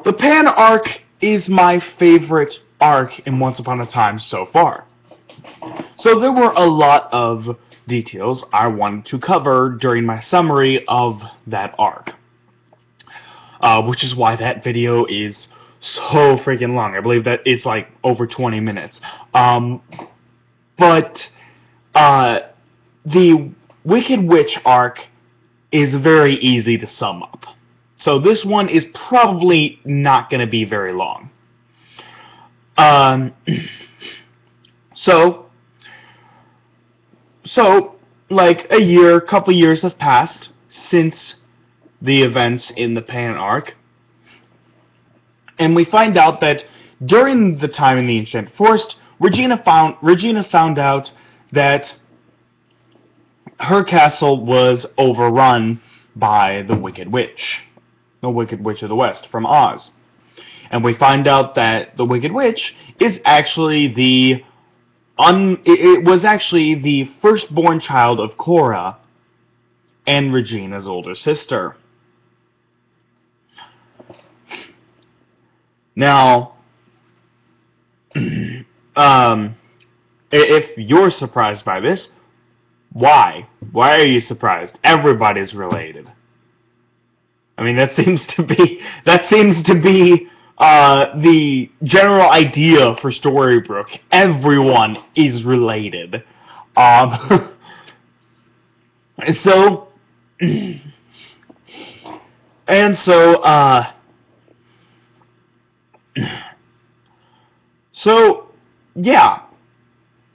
The Pan arc is my favorite arc in Once Upon a Time so far. So there were a lot of details I wanted to cover during my summary of that arc. Which is why that video is so freaking long. I believe that it's like over 20 minutes. But the Wicked Witch arc is very easy to sum up. So this one is probably not going to be very long. So, like couple years have passed since the events in the Pan arc, and we find out that during the time in the Enchanted Forest, Regina found out that her castle was overrun by the Wicked Witch of the West from Oz. And we find out that the Wicked Witch is actually was actually the firstborn child of Cora and Regina's older sister. Now, if you're surprised by this, why? Why are you surprised? Everybody's related. I mean, that seems to be the general idea for Storybrooke. Everyone is related. Yeah.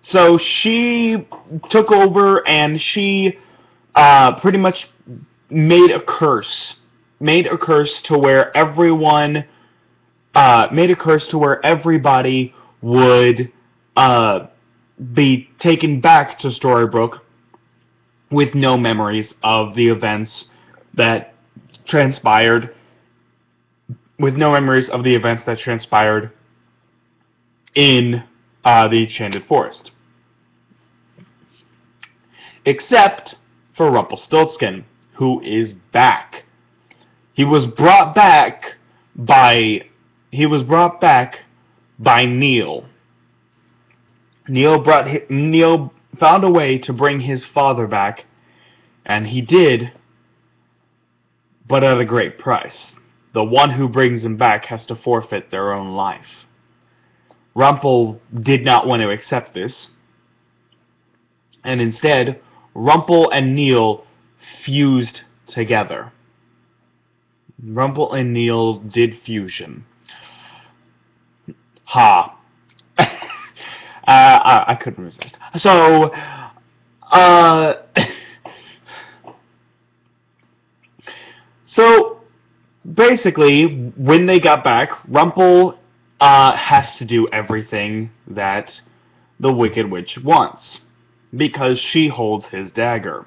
So she took over and she pretty much made a curse to where everybody would be taken back to Storybrooke with no memories of the events that transpired. In the Enchanted Forest. Except for Rumpelstiltskin, who is back. He was brought back by Neil. Neil found a way to bring his father back, and he did, but at a great price. The one who brings him back has to forfeit their own life. Rumple did not want to accept this, and instead, Rumple and Neil fused together. Rumple and Neil did fusion. Ha. I couldn't resist. So basically, when they got back, Rumple has to do everything that the Wicked Witch wants, because she holds his dagger.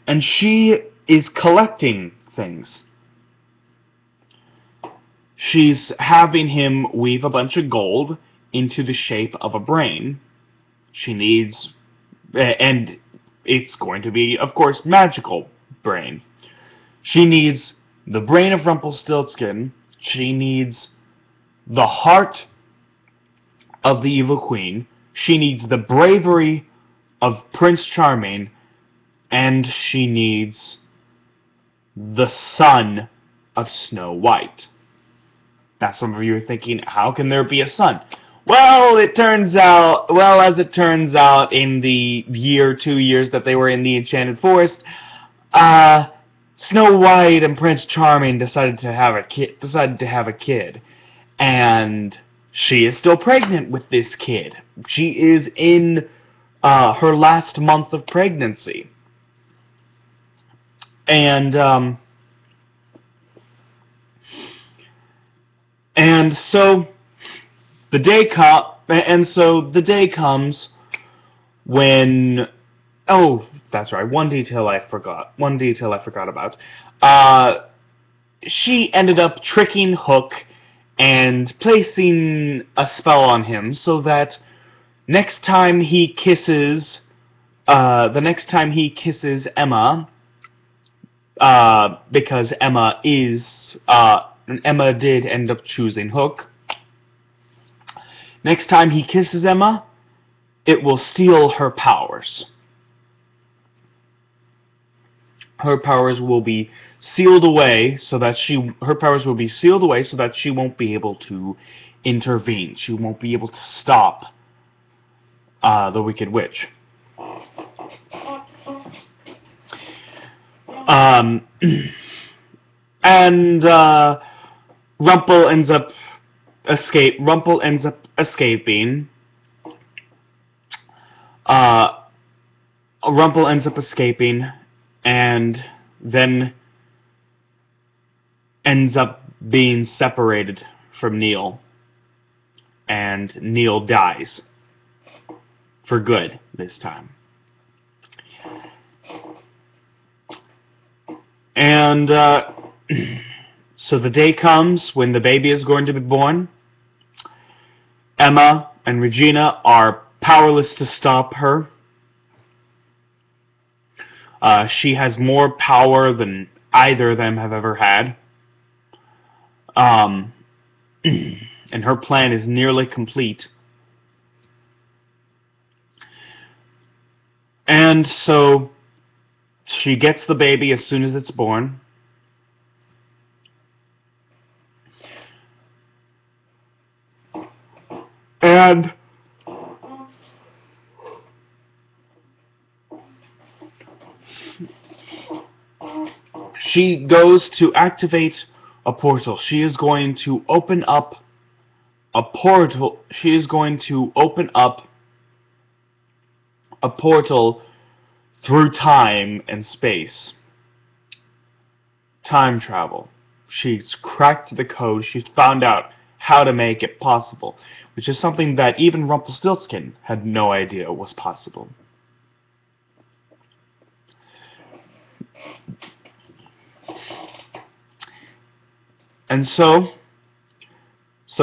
And she is collecting things. She's having him weave a bunch of gold into the shape of a brain. She needs, and it's going to be, of course, magical brain. She needs the brain of Rumpelstiltskin. She needs the heart of the Evil Queen. She needs the bravery of Prince Charming. And she needs the son of Snow White. Now, some of you are thinking, how can there be a son? Well, as it turns out, in the 2 years that they were in the Enchanted Forest, Snow White and Prince Charming decided to have a kid, and she is still pregnant with this kid. She is in her last month of pregnancy, and so the day comes when, oh, that's right, one detail I forgot about. She ended up tricking Hook and placing a spell on him so that next time he kisses Emma, because Emma is and Emma did end up choosing Hook. Next time he kisses Emma, it will steal her powers. Her powers will be sealed away so that she won't be able to intervene. She won't be able to stop the Wicked Witch. And Rumple ends up escaping. Rumple ends up escaping, and then ends up being separated from Neil, and Neil dies for good this time. And so the day comes when the baby is going to be born. Emma and Regina are powerless to stop her. She has more power than either of them have ever had. And her plan is nearly complete. And so she gets the baby as soon as it's born. And she goes to activate a portal. She is going to open up a portal. She is going to open up a portal through time and space. Time travel. She's cracked the code. She's found out how to make it possible, which is something that even Rumpelstiltskin had no idea was possible. And so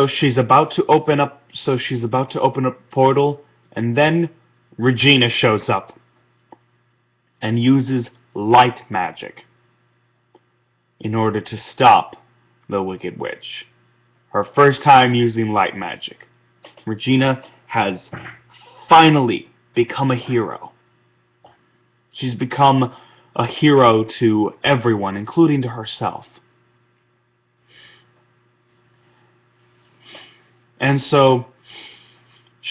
she's about to open up a portal, and then Regina shows up and uses light magic in order to stop the Wicked Witch. Her first time using light magic. Regina has finally become a hero. She's become a hero to everyone, including to herself. And so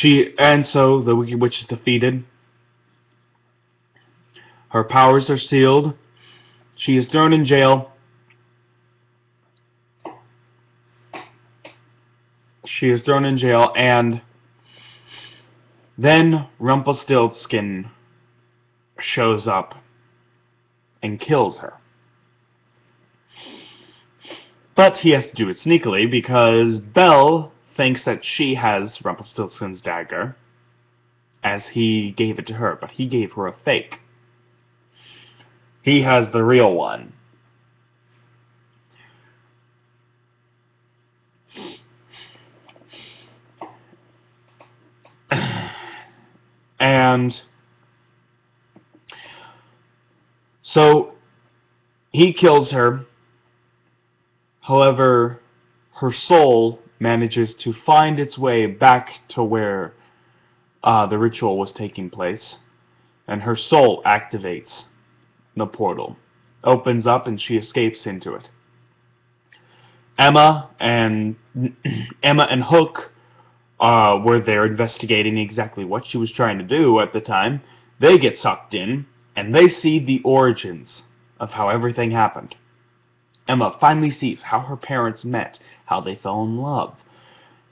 the Wicked Witch is defeated. Her powers are sealed. She is thrown in jail. And then Rumpelstiltskin shows up and kills her. But he has to do it sneakily because Belle thinks that she has Rumpelstiltskin's dagger, as he gave it to her, but he gave her a fake. He has the real one. And so he kills her. However, her soul manages to find its way back to where the ritual was taking place, and her soul activates the portal, opens up, and she escapes into it. Emma and Hook were there investigating exactly what she was trying to do at the time. They get sucked in, and they see the origins of how everything happened. Emma finally sees how her parents met, how they fell in love.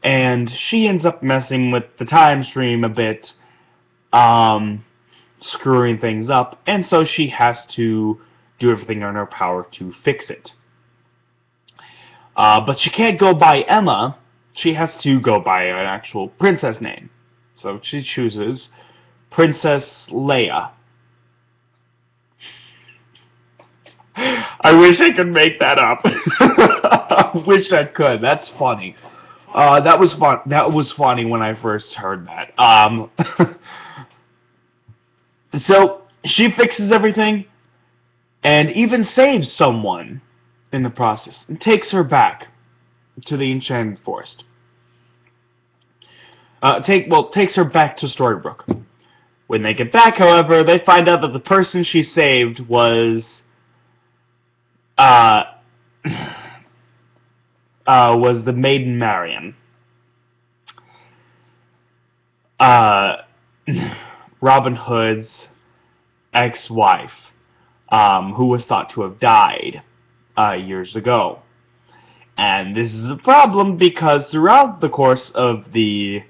And she ends up messing with the time stream a bit, screwing things up, and so she has to do everything in her power to fix it. But she can't go by Emma. She has to go by an actual princess name. So she chooses Princess Leia. I wish I could make that up. I wish I could. That's funny. That was fun. That was funny when I first heard that. So she fixes everything, and even saves someone in the process and takes her back to the Enchanted Forest. Takes her back to Storybrooke. When they get back, however, they find out that the person she saved was the Maiden Marian. Robin Hood's ex-wife, who was thought to have died years ago. And this is a problem because throughout the course of the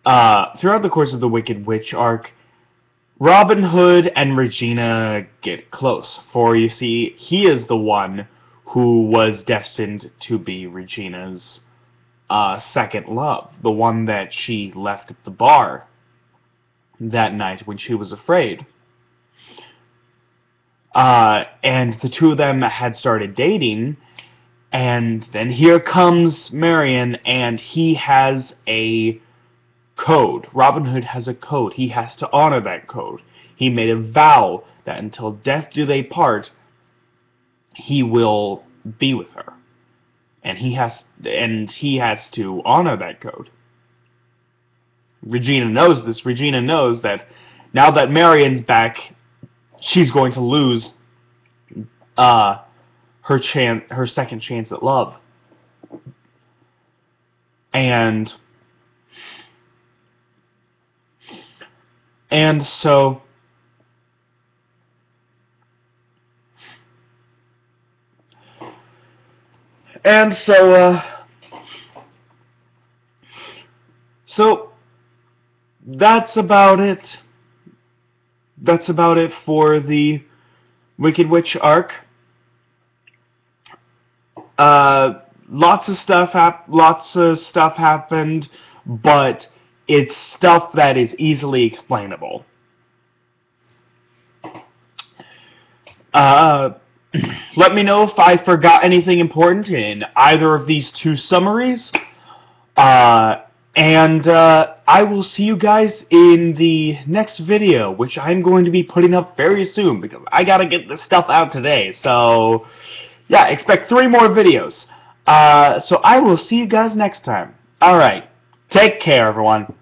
Wicked Witch arc, Robin Hood and Regina get close. For you see, he is the one who was destined to be Regina's second love, the one that she left at the bar that night when she was afraid. And the two of them had started dating, and then here comes Marian, and he has a code. Robin Hood has a code. He has to honor that code. He made a vow that until death do they part, he will be with her. And he has to honor that code. Regina knows this. Regina knows that now that Marian's back, she's going to lose her second chance at love. And so that's about it. That's about it for the Wicked Witch arc. Lots of stuff happened, but it's stuff that is easily explainable. Let me know if I forgot anything important in either of these two summaries. And I will see you guys in the next video, which I'm going to be putting up very soon, because I gotta get this stuff out today. So, yeah, expect 3 more videos. So I will see you guys next time. Alright, take care, everyone.